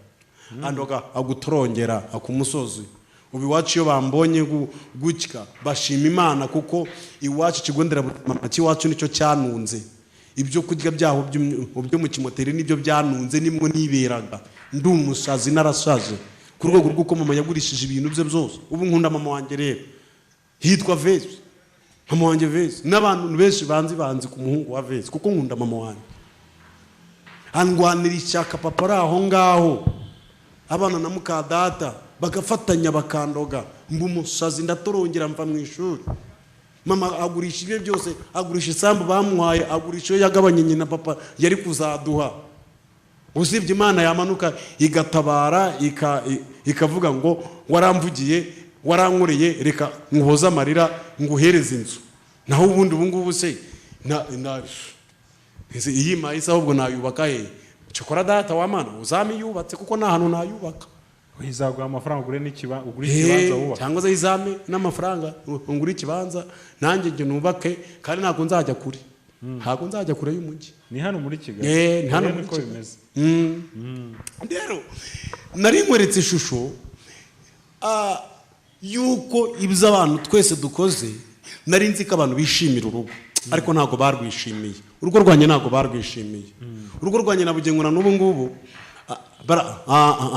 andoga agutorongera akumusozi. Ubu iwacu iyo bambonye gutya bashima Imana kuko iwacu kigondera mama cy'iwacu nicyo cyanunze ibyo kurya byaho byo mu kimoteri nibyo byanunze nimwe niberaga ndi umusazi narasaje ku rwego rw'uko mama yagurishije ibintu bye byose. Ubu nkunda mama wanjye rero hitwa Vesi, mama wanjye Vesi, n'abantu benshi banzi ku muhungu wa Vesi kuko nkunda mama wanjye. Angwanira ishyaka papa aho ngaho abana na muka data bagafatanya bakandoga mbu umusazi ndatorongera mva mu ishuri. Mama agurisha ibyo byose, agurisha isambu bamuhaye, agurisha yo yagabanye nyina papa yari kuzaduha. Usibye Imana yamanuka igatabara ikavuga ngo waramvugiye warankoreye reka nguhoza amarira nguhereze inzu. Naho ubundi ubungubu se iyi mayisa ahubwo nayubaka he? Cyokora data wa Mana uzami yubatse kuko nta hantu nayubaka. Uhizaguha amafaranga ugure ikibanza wubaka cyangwa se izame n'amafaranga ungure ikibanza nanjye nge nubake kandi ntabwo nzajya kure. Ntabwo nzajya kure y'umujyi. Ni hano muri Kigali. Ni hano muri Kigali. Rero nari nkweretse ishusho yuko ibyo abantu twese dukoze nari nzi ko abantu bishimira urugo ariko ntabwo barwishimiye. Urugo rwanjye ntabwo barwishimiye. Urugo rwanjye nabugengura n'ubu ngubu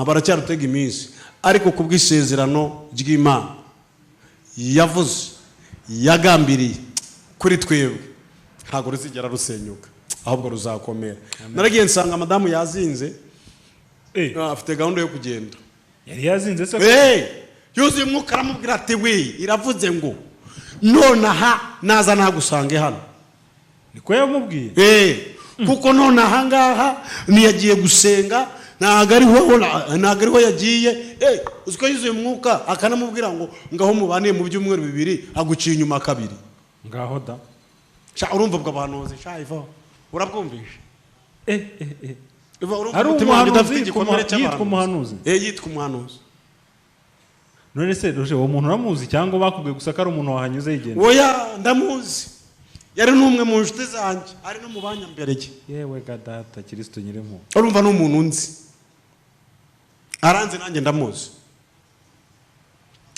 baracyarutega iminsi ariko kubw'isezerano ry'Imana yavuze yagambiriye kuri twebwe ntabwo ruzigera rusenyuka ahubwo ruzakomera. Naragiye nsanga madamu yazinze afite gahunda yo kugenda. Yari yazinze se yuzuye umwuka aramubwira ati we iravuze ngo nonaha naza nagusange hano. Niko yamubwiye kuko nonaha ngaha niyagiye gusenga ntago ariho yagiye uziko yuzuye umwuka akanamubwira ngo ngaho mubaniye mu byumweru 2 aguciye inyuma 2 ngaho da urumva ubwo bahanuzi iva urabwumvisha ari umuhanuzi yitwa umuhanuzi yitwa umuhanuzi. None se doje uwo muntu uramuzi cyangwa bakubwiye gusa ko ari umuntu wahanyuze yigenda? Oya ndamuzi, yari n'umwe mu nshuti zanjye ari no mu banyamberege. Yewe gadata Kristo nyirimo urumva n'umuntu nzi aranze nanjye ndamuzi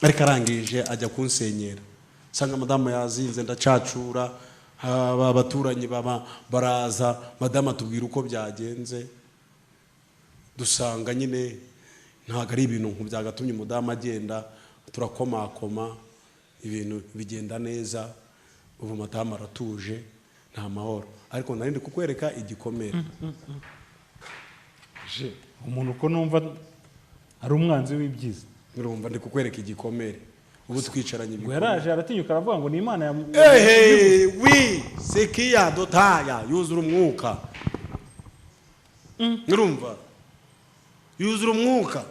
ariko arangije ajya kunsenyera sanga madamu yazinze ndacacura abaturanyi baraza madamu atubwira uko byagenze dusanga nyine ntago ari ibintu byagatumye umudamu agenda turakomakoma ibintu bigenda neza ubu madamu aratuje nta mahoro ariko narindi kukwereka igikomere je umuntu ko numva ari umwanzi w'ibyiza urumva ndi kukwereka igikomere ubu twicaranye ibikomere yaraje aratinyuka aravuga ngo ni Imana ya wi sekiya dotaya yuzura umwuka urumva yuzura umwuka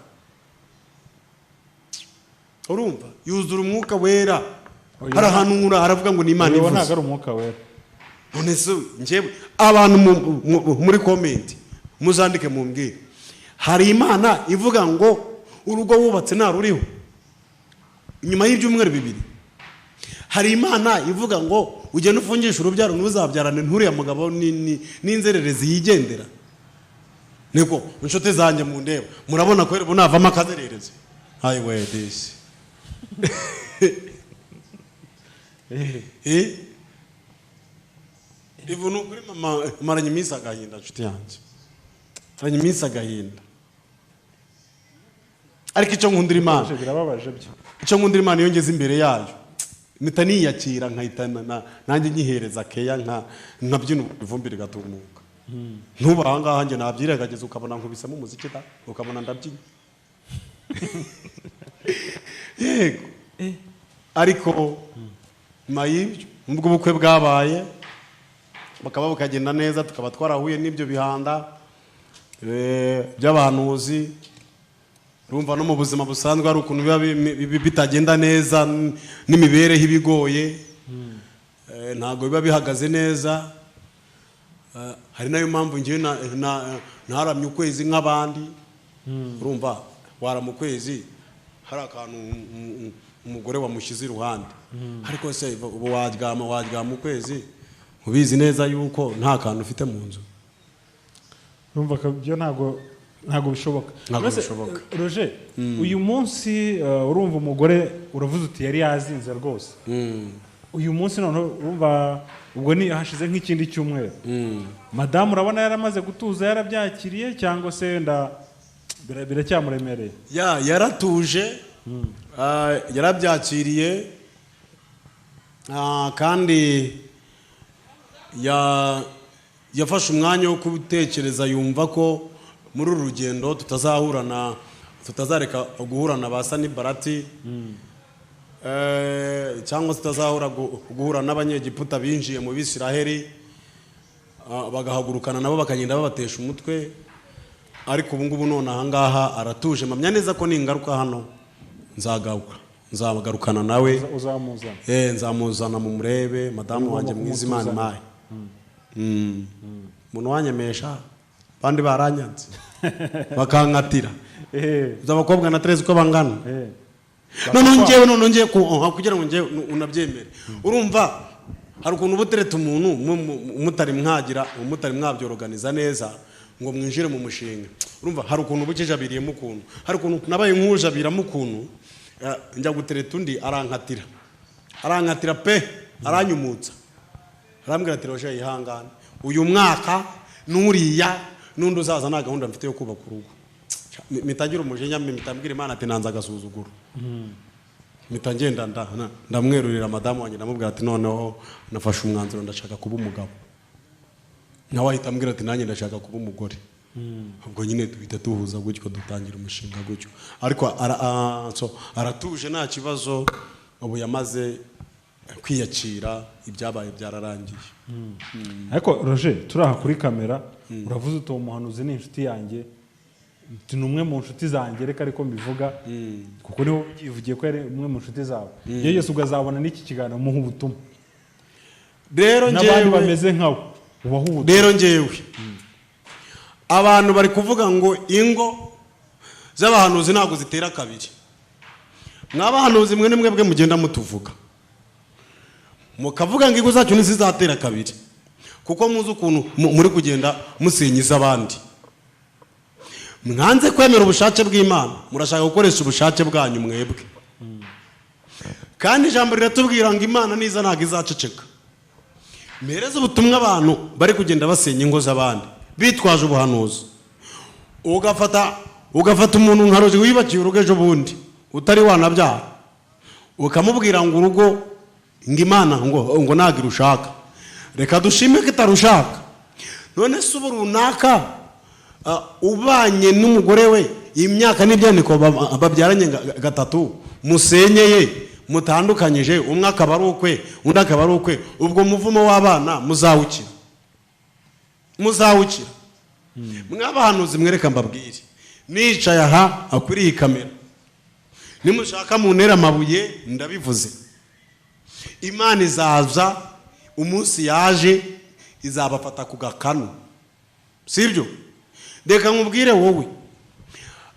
urumva yuzura umwuka wera hari ahantu nkura aravuga ngo ni Imana ivuze ntago ari umwuka wera. None se njyewe abantu muri comment muzandike mumbwire hari Imana ivuga ngo urugo wubatse nta ruriho nyuma y'ibyumweru 2 hari imana ivuga ngo ugende ufungisha urubyaro ntuzabyarane nturiya mugabo n'inzererezi yigendera niko inshuti zanjye mu ndeba murabona ko rero navamo akazerereze hayi we this ivu nukuri mama maranye iminsi agahinda nshuti yanjye maranye iminsi agahinda ariko icyo nkundira imana birababaje byo icyo nkundira imana iyo ngeze imbere yayo mpita niyakira nkahitana nanjye nyihereza keya nkabyina ivumbi rigatumuka ntuba aha ngaha njye nabyirengageza ukabona nkubisemo umuziki da ukabona ndabyinya yego ariko nyuma y'ibyo nubwo ubukwe bwabaye bakaba bukagenda neza tukaba twarahuye n'ibyo bihanda by'abahanuzi urumva no mu buzima busanzwe hari ukuntu biba bitagenda neza n'imibereho ibigoye ntabwo biba bihagaze neza hari nayo mpamvu ngewe ntaramye ukwezi nk'abandi urumva warama ukwezi hari akantu umugore wamushyize iruhande ariko se ubu waryama ukwezi ubizi neza yuko nta kantu ufite mu nzu urumva ko byo ntabwo bishoboka Roger uyu munsi urumva umugore uravuze uti yari yazinze rwose uyu munsi none urumva ubwo ni hashize nk'ikindi cyumweru madamu urabona yaramaze gutuza yarabyakiriye cyangwa se biracyamuremereye yaratuje yarabyakiriye kandi yafashe umwanya wo kubitekereza yumva ko muri uru rugendo tutazareka guhura na ba Sanibalati cyangwa tutazahura guhura n'abanyegiputa binjiye mu Bisiraheli bagahagurukana nabo bakagenda babatesha umutwe ariko ubu ngubu none aha ngaha aratuje mpamya neza ko ningaruka hano nzagarukana nawe nzamuzana mu murebe madamu wanjye mwiza Imana impaye umuntu wanyemesha bandi baranyanze bakankatira abakobwa na Tereza uko bangana none ngewe kugira ngo ngewe unabyemere urumva hari ukuntu ubutereta umuntu mutari mwabyorganiza neza ngo mwinjire mu mushinga urumva hari ukuntu bukijabiriyemo ukuntu hari ukuntu nabaye nk'ujabiramo ukuntu njya gutereta undi arankatira pe aranyumutsa arambwira ati Roger yihangane uyu mwaka nuriya nundi uzaza nta gahunda mfite yo kubaka urugo mitagira umujinya mitambwira Imana ati nanza agasuzuguro mitangenda ndamwerurira madamu wanjye ndamubwira ati noneho nafashe umwanzuro ndashaka kuba umugabo nawe ahita ambwira ati nanjye ndashaka kuba umugore ubwo nyine duhita duhuza gutyo dutangira umushinga gutyo ariko aratuje nta kibazo ubu yamaze kwiyakira ibyabaye byararangiye ariko Roger turaha kuri kamera uravuze uti uwo muhanuzi ni inshuti yanjye ni umwe mu nshuti zanjye reka ariko mbivuga kuko niho yivugiye ko yari umwe mu nshuti zawe iyo yose ugazabona n'iki kiganiro muha ubutumwa n'abandi bameze nkawe ubaha ubutumwa rero ngewe abantu bari kuvuga ngo ingo z'abahanuzi ntabwo zitera kabiri n'abahanuzi mwe nimwe mugenda mutuvuga mukavuga ngo ingo zacu ntizizatera kabiri kuko muzi ukuntu muri kugenda musenyiza abandi mwanze kwemera ubushake bw'Imana murashaka gukoresha ubushake bwanyu mwebwe kandi ijambo riratubwira ngo Imana niza ntabwo izaceceka mpereza ubutumwa abantu bari kugenda basenya ingo z'abandi bitwaje ubuhanuzi ugafata umuntu nka Roger wibakiye urugo ejo bundi utari wanabyara ukamubwira ngo urugo ngo Imana ngo ntabwo irushaka reka dushime ko itarushaka none se ubu runaka ubanye n'umugore we imyaka n'ibyandiko babyaranye 3 musenyeye mutandukanyije umwe akaba ari ukwe undi akaba ari ukwe ubwo muvumo w'abana muzawukira mwabahanuzi mwereka mbabwire nicaye aha akwiriye kamera nimushaka mu ntera amabuye ndabivuze Imana izaza umunsi yaje izabafata ku gakanu sibyo reka nkubwire wowe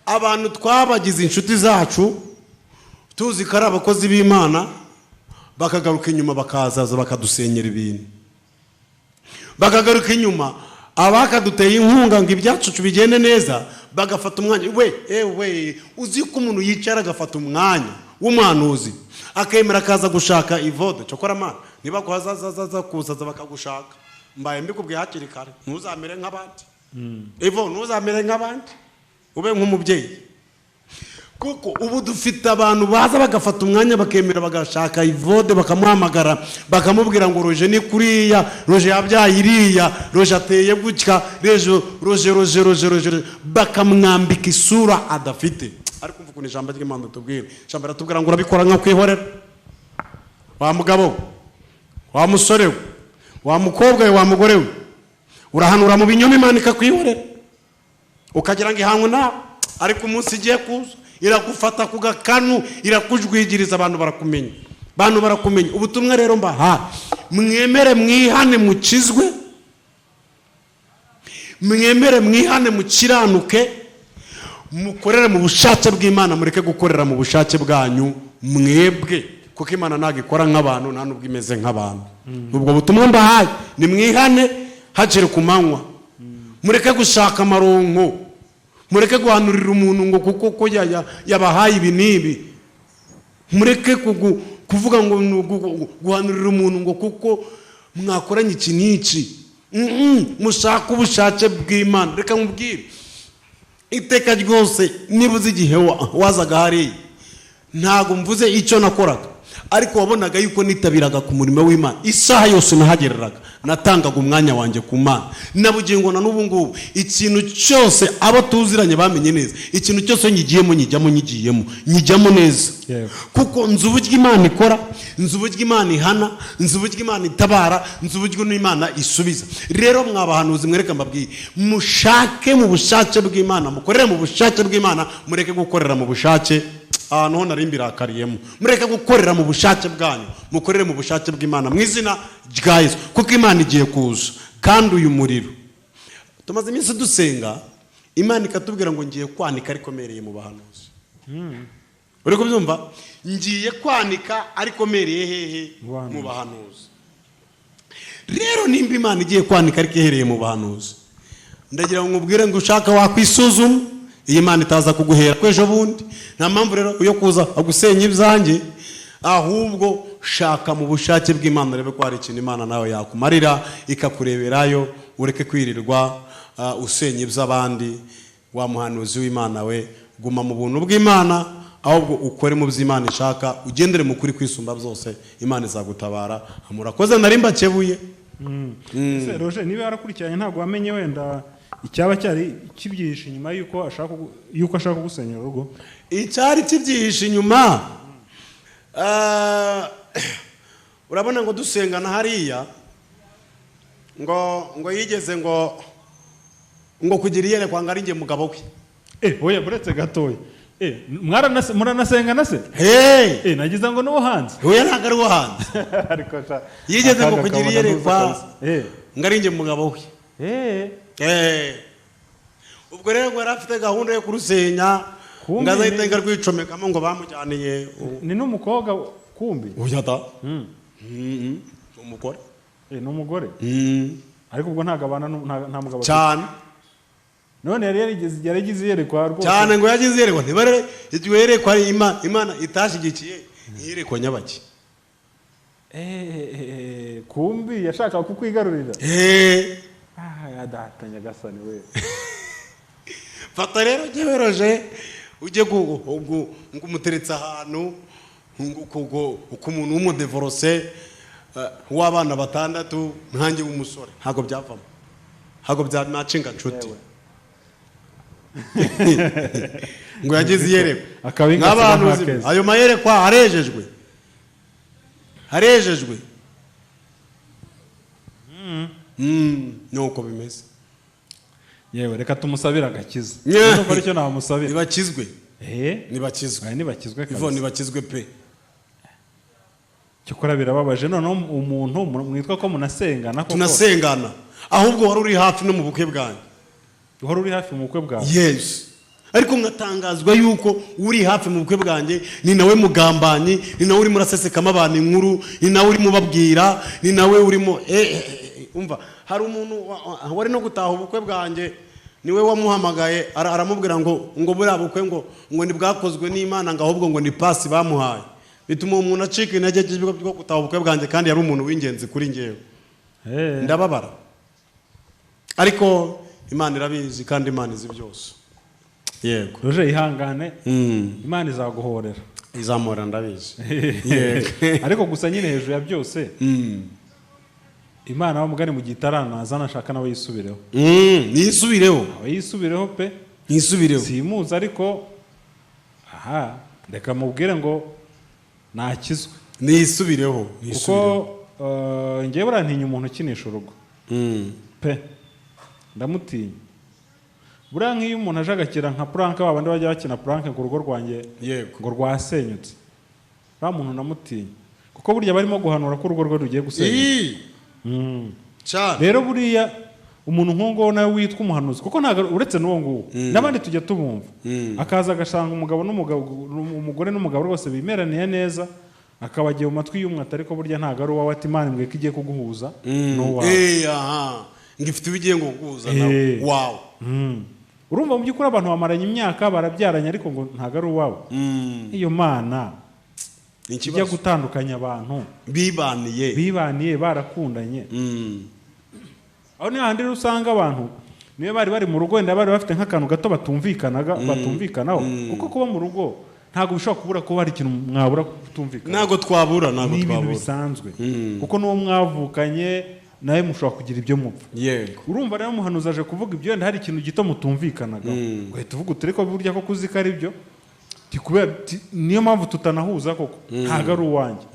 abantu twabagize inshuti zacu tuzi ko ari abakozi b'Imana, bakagaruka inyuma bakazaza bakadusenyera ibintu, bakagaruka inyuma abakaduteye inkunga ngo ibyacu bigende neza, bagafata umwanya. we uzi ko umuntu yicara agafata umwanya w'umuhanuzi akemera akaza gushaka ivode cyokora mana niba kwazaza kuzaza bakagushaka, mbaye mbikubwiye hakiri kare, ntuzamere nk'abandi. Evo ntuzamere nk'abandi, ube nk'umubyeyi, kuko ubu dufite abantu baza bagafata umwanya bakemera bagashaka ivode, bakamuhamagara bakamubwira ngo Roje ni kuriya, Roje yabyaye iriya, Roje ateye gutya, Roje bakamwambika isura adafite. Ariko mvuga ijambo ry'Imana tubwire, ijambo ratubwira ngo urabikora nka kwihorera. Wa mugabo, wa musore we, wa mukobwa we, wa mugore we, urahanura mu binyoma Imana ikakwihorera ukagira ngo ihanwe nawe, ariko umunsi igiye kuza iragufata ku gakanu, irakujwigiriza, abantu barakumenya. Ubutumwa rero mbaha, mwemere mwihane mukizwe, mwemere mwihane mukiranuke, mukorere mu bushake bw'Imana, mureke gukorera mu bushake bwanyu mwebwe, kuko Imana ntabwo ikora nk'abantu, nta nubwo imeze nk'abantu. Ubwo butumwa mbahaye ni mwihane hagere ku manywa, mureke gushaka amaronko, mureke guhanurira umuntu ngo kuko yabahaye ibi n'ibi, mureke kuvuga ngo guhanurira umuntu ngo kuko mwakoranye iki n'iki. Mushaka ubushake bw'Imana. Reka nkubwire, iteka ryose niba uzi igihe wazaga hariya, ntabwo mvuze icyo nakoraga, ariko wabonaga yuko nitabiraga ku murimo w'Imana. Isaha yose nahagereraga natangaga umwanya wanjye ku Mana. Nabugingo na n'ubu ngubu ikintu cyose abo tuziranye bamenye neza, ikintu cyose nyijyamo neza, kuko nzi uburyo Imana ikora, nzi uburyo Imana ihana, nzi uburyo Imana itabara, nzi uburyo n'Imana isubiza. Rero mwabahanuzi mwereka mbabwiye, mushake mu bushake bw'Imana, mukorere mu bushake bw'Imana, mureke gukorera mu bushake ahantu ho nari mbirakariyemo. Mureke gukorera mu bushake bwanyu, mukorere mu bushake bw'Imana mu izina rya Yesu, kuko Imana igiye kuza. Kandi uyu muriro tumaze iminsi dusenga, Imana ikatubwira ngo ngiye kwanika ariko mereye mu bahanuzi. Uri kubyumva? Ngiye kwanika ariko mereye hehe? Mu bahanuzi. Rero nimba Imana igiye kwanika ariko ihereye mu bahanuzi, ndagira ngo nkubwire ngo ushaka wakwisuzuma, iyi Imana itaza kuguhera kwejo bundi. Nta mpamvu rero yo kuza agusenya ibyanjye, ahubwo shaka mu bushake bw'Imana, rebe ko hari ikintu Imana nawe yakumarira ikakureberayo. Ureke kwirirwa usenya iby'abandi. Wa muhanuzi w'Imana we, guma mu buntu bw'Imana, ahubwo ukore mu by'Imana ishaka, ugendere mu kuri kwisumba byose, Imana izagutabara. Murakoze, nari mbakebuye. Roje, niba yarakurikiranye ntabwo wamenye wenda icyaba cyari kibyihishe inyuma yuko ashaka gusenyera urugo? Icyari kibyihishe inyuma, urabona ngo dusengana hariya, ngo yigeze ngo kugira iyerekwa ngo ari njye mugabo we. Oya buretse gatoya, muranasengana se? Nagize ngo n'uwo hanze. Oya ntabwo ari uwo hanze. Yigeze ngo kugira iyerekwa ngo ari njye mugabo we. Ubwo rero ngo yari afite gahunda yo kurusenya, ngo azahita ngo rwicomekamo, ngo bamujyaniye. Ni n'umukobwa kumbi? Oya da, umugore. Ni umugore? Ariko ubwo nta mugabo cyane. None yarigize iyerekwa rwose cyane, ngo yagize iyerekwa. Ntibare iryo yerekwa Imana itashyigikiye, iyerekwa nyabaki. Kumbi yashakaga kukwigarurira. Yadatanya gasani we. Fata rero njyewe Roje, ujye ngumuteretse ahantu uko umuntu w'umudevorose w'abana 6 nkanjye w'umusore, ntabwo byavamo, ntabwo byanacinga nshuti. Ngo yagize iyerekwa nk'abantu, ayo mayerekwa arejejwe. Nuko bimeze. Yewe reka tumusabira agakiza. Nuko aricyo namusabira. Nibakizwe. Nibakizwe kabisa. Nibakizwe pe. Cyokora birababaje none umuntu mwitwa ko munasengana koko. Tunasengana. Ahubwo wari uri hafi no mu bukwe bwanyu. Wari uri hafi mu bukwe bwawe? Yes. ariko nkatangazwa yuko uri hafi mu bukwe bwanjye ni nawe mugambanyi, ni nawe urimo urasesekamo abantu inkuru, ni nawe urimo ubabwira, ni nawe urimo umva. Hari umuntu wari no gutaha ubukwe bwanjye, niwe wamuhamagaye aramubwira ngo buriya bukwe ngo ntibwakozwe n'Imana, ngo ahubwo ngo ni pasi bamuhaye. Bituma umuntu acika intege bwo gutaha ubukwe bwanjye, kandi yari umuntu w'ingenzi kuri njyewe. Ndababara, ariko Imana irabizi kandi Imana izi byose. Yego Roger, ihangane, Imana izaguhorera, izamura, ndabizi. Ariko gusa nyine hejuru ya byose Imana bamugani mu gihe itaranaza nashaka nawe yisubireho. Nisubireho, yisubireho pe, nisubireho. Simuzi ariko reka mubwire ngo nakizwe, nisubireho. Kuko ngiye burantinya umuntu ukinisha urugo pe, ndamutinya. Buriya nk'iyo umuntu aje agakira nka puranke, babandi bajya bakina puranke ngo urugo rwanjye ngo rwasenyutse, ba muntu ndamutinya, kuko burya barimo guhanura ko urugo rwe rugiye gusenyuka. Rero buriya umuntu nk'uwo nawe witwa umuhanuzi, kuko ntabwo uretse n'uwo nguwo n'abandi tujya tubumva, akaza agasanga umugabo n'umugabo, umugore n'umugabo rwose bimeraniye neza, akabagiye mu matwi y'umwe, ariko burya ntabwo ari uwawe, ati Imana imbwiye ko igiye kuguhuza n'uwawe. Ngifite ibigiye ngo kuguhuza nawe. Wow. Urumva mu by'ukuri abantu bamaranye imyaka, barabyaranye, ariko ngo ntabwo ari uwawe. Iyo Mana ijya gutandukanya abantu bibaniye barakundanye. Aho ni handi usanga abantu niyo bari mu rugo, wenda bari bafite nk'akantu gato batumvikanaho, kuko kuba mu rugo ntabwo bishobora kubura kuba hari ikintu mwabura kutumvikana. Ntabwo twabura ni ibintu bisanzwe, kuko n'uwo mwavukanye nawe mushobora kugira ibyo mupfa. Urumva rero umuhanuzi aje kuvuga ibyo, wenda hari ikintu gito mutumvikanaga, ugahita uvuga uti ariko burya ko uzi ko ari byo, niyo mpamvu tutanahuza, koko ntabwo ari uwanjye.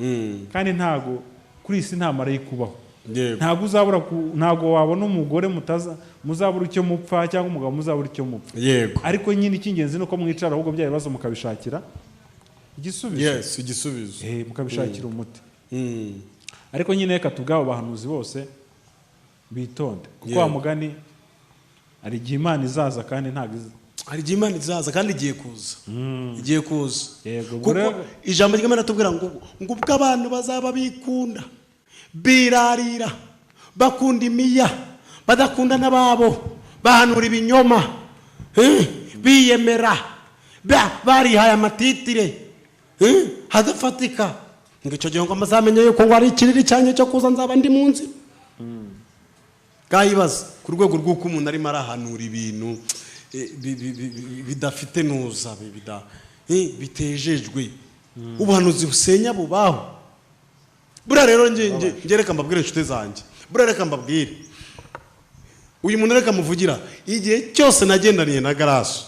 Kandi ntabwo kuri isi nta marayika ubaho, ntabwo wabona umugore muzabura icyo mupfa, cyangwa umugabo muzabura icyo mupfa. Ariko nyine icy'ingenzi ni uko mwicara, ahubwo bya bibazo mukabishakira igisubizo, mukabishakira umuti. Ariko nyine reka tubwabo bahanuzi bose bitonde, kuko wa mugani hari igihe Imana izaza, kandi ntabwo hari igihe Imana izaza kandi igiye kuza. Kuko ijambo ry'Imana tubwira ngo ubwo abantu bazaba bikunda, birarira, bakunda imiya, badakunda n'ababo, bahanura ibinyoma, biyemera, barihaye amatitire hadafatika, ngo icyo gihe ngo amazamenye yuko ngo ari ikiriri cyane cyo kuza nzaba ndi mu nzira. Bwayibaza ku rwego rw'uko umuntu arimo arahanura ibintu bidafite nuza, bitejejwe, ubuhanuzi busenya bubaho. Buriya rero njye reka mbabwire inshuti zanjye, buriya reka mbabwire, uyu muntu reka muvugira, igihe cyose nagendaniye na Garasi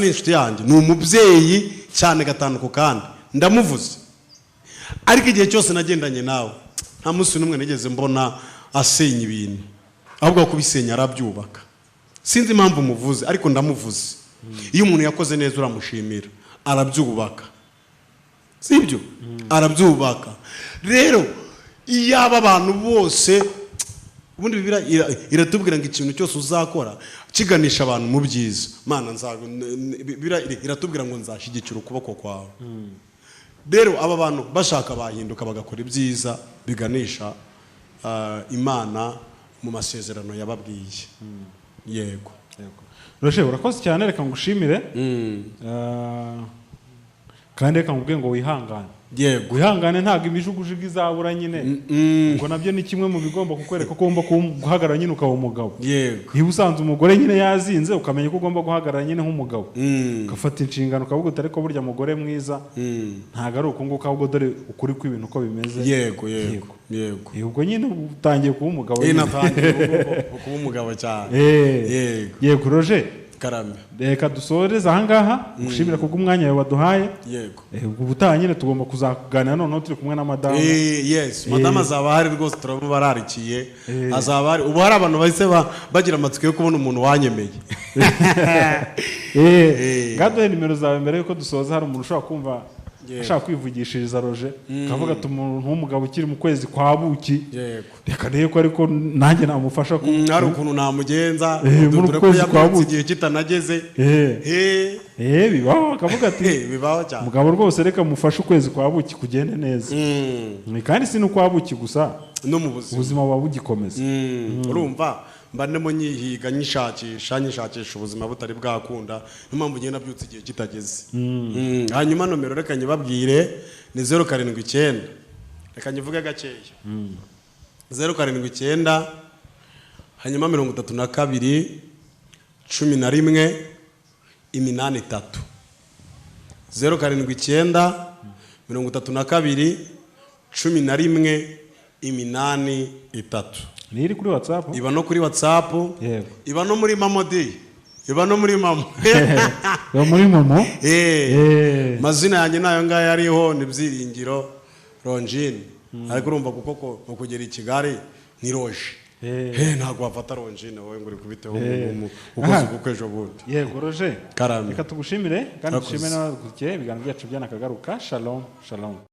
ni inshuti yanjye, ni umubyeyi cyane gatanu ku kandi, ndamuvuze. Ariko igihe cyose nagendanye nawe, nta munsi n'umwe nigeze mbona asenya ibintu, ahubwo kubisenya arabyubaka. Sinzi impamvu muvuze, ariko ndamuvuze. Iyo umuntu yakoze neza uramushimira, arabyubaka, sibyo? Arabyubaka. Rero iyo aba abantu bose, ubundi Bibiliya iratubwira ngo ikintu cyose uzakora kiganisha abantu mu byiza, Mana iratubwira ngo nzashyigikira ukuboko kwawe. Rero aba bantu bashaka bahinduka bagakora ibyiza biganisha Imana mu masezerano yababwiye. Yego. Roger, urakoze cyane, reka ngushimire, kandi reka nkubwire ngo wihangane. Wihangane, ntabwo imijugujugu izabura nyine, ngo nabyo ni kimwe mu bigomba kukwereka ko ugomba guhagarara nyine ukaba umugabo. Niba usanze umugore nyine yazinze, ukamenya ko ugomba guhagarara nyine nk'umugabo, ugafata inshingano, ukavuga uti ariko burya mugore mwiza ntabwo ari uko nguko, ahubwo dore ukuri kw'ibintu uko bimeze. Ubwo nyine utangiye kuba umugabo. Kuba umugabo cyane. Yego Roger, karame, reka dusoreze ahangaha, gushimira kubw'umwanya wawe waduhaye. Ubutaha nyine tugomba kuzaganira noneho turi kumwe na madamu. Madamu azaba ahari rwose, turamubararikiye, azaba ahari. Ubu hari abantu bahise bagira amatsiko yo kubona umuntu wanyemeye. Ngaduhe nimero zawe mbere yuko dusoza, hari umuntu ushobora kumva ashaka kwivugishiriza Roger kavuga ati umuntu w'umugabo ukiri mu kwezi kwa buki reka rero ko ariko nanjye namufasha ko hari ukuntu namugenza muri kwezi kwa buki igihe kitanageze bibaho akavuga ati bibaho cyane mugabo rwose reka mufashe ukwezi kwa buki kugende neza kandi si no kwa buki gusa no mu buzima buba bugikomeza urumva mba ndimo nyihiga nyishakisha ubuzima butari bwakunda niyo mpamvu ngenda byutse igihe kitageze hanyuma nomero reka nyibabwire ni 079 reka nyivuge gakeya 079 hanyuma 32 11 83 079 32 11 83 ni iri kuri WhatsApp iba no kuri WhatsApp iba no muri Mamodi iba no muri Mamo yo muri Mamo mazina yanjye nayo ngayo ariho ni Byiringiro Ronjine ariko urumva kuko kugera i Kigali ni Roje ntabwo wafata Ronjine wowe ngo uri kubiteho ukoze ubukwe ejo bundi yego Roje reka tugushimire kandi dushimire n'abagukiye ibiganiro byacu byanakagaruka shalom